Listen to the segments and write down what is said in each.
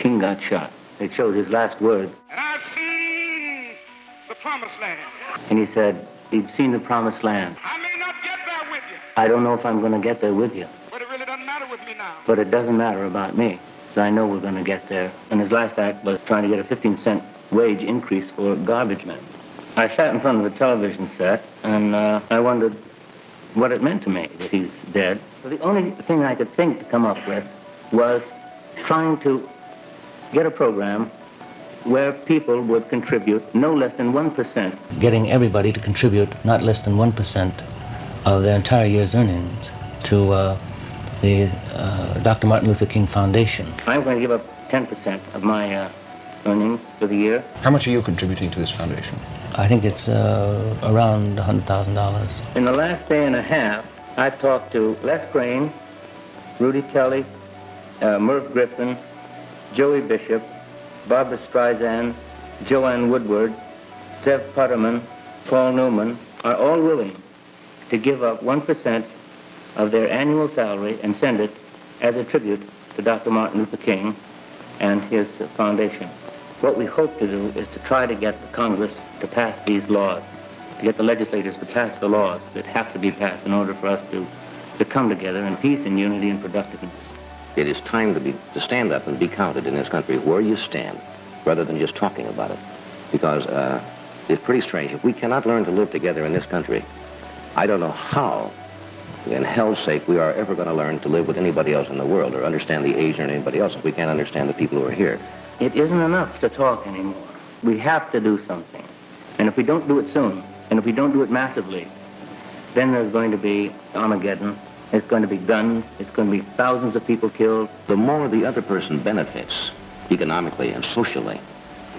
King got shot. It showed his last words. And I've seen the promised land. And he said he'd seen the promised land. I may not get there with you. I don't know if I'm going to get there with you. But it really doesn't matter with me now. But it doesn't matter about me, because I know we're going to get there. And his last act was trying to get a 15-cent wage increase for garbage men. I sat in front of the television set, and I wondered what it meant to me that he's dead. So the only thing I could think to come up with was trying to get a program where people would contribute no less than 1%. Getting everybody to contribute not less than 1% of their entire year's earnings to the Dr. Martin Luther King Foundation. I'm going to give up 10% of my earnings for the year. How much are you contributing to this foundation? I think it's around $100,000. In the last day and a half, I've talked to Les Crane, Rudy Kelly, Merv Griffin, Joey Bishop, Barbara Streisand, Joanne Woodward, Zev Putterman, Paul Newman, are all willing to give up 1% of their annual salary and send it as a tribute to Dr. Martin Luther King and his foundation. What we hope to do is to try to get the Congress to pass these laws, to get the legislators to pass the laws that have to be passed in order for us to come together in peace and unity and productiveness. It is time to stand up and be counted in this country where you stand, rather than just talking about it. Because it's pretty strange. If we cannot learn to live together in this country, I don't know how, in hell's sake, we are ever going to learn to live with anybody else in the world or understand the Asian or anybody else if we can't understand the people who are here. It isn't enough to talk anymore. We have to do something. And if we don't do it soon, and if we don't do it massively, then there's going to be Armageddon. It's going to be guns. It's going to be thousands of people killed. The more the other person benefits, economically and socially,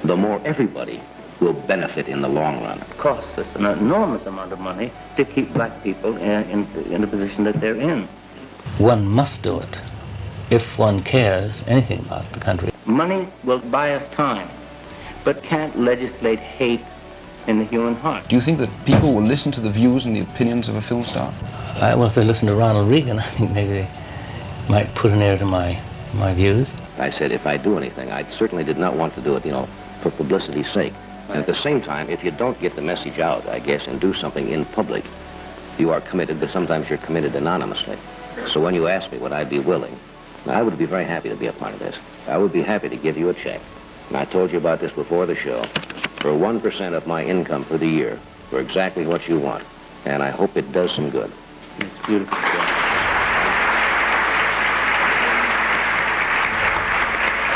the more everybody will benefit in the long run. It costs us an enormous amount of money to keep black people in the position that they're in. One must do it if one cares anything about the country. Money will buy us time, but can't legislate hate in the human heart. Do you think that people will listen to the views and the opinions of a film star? Well, if they listen to Ronald Reagan, I think maybe they might put an ear to my views. I said if I do anything, I certainly did not want to do it, for publicity's sake. And at the same time, if you don't get the message out, I guess, and do something in public, you are committed, but sometimes you're committed anonymously. So when you ask me would I be willing, I would be very happy to be a part of this. I would be happy to give you a check. And I told you about this before the show. For 1% of my income for the year, for exactly what you want. And I hope it does some good. It's beautiful.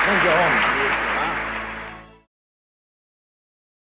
Send you home.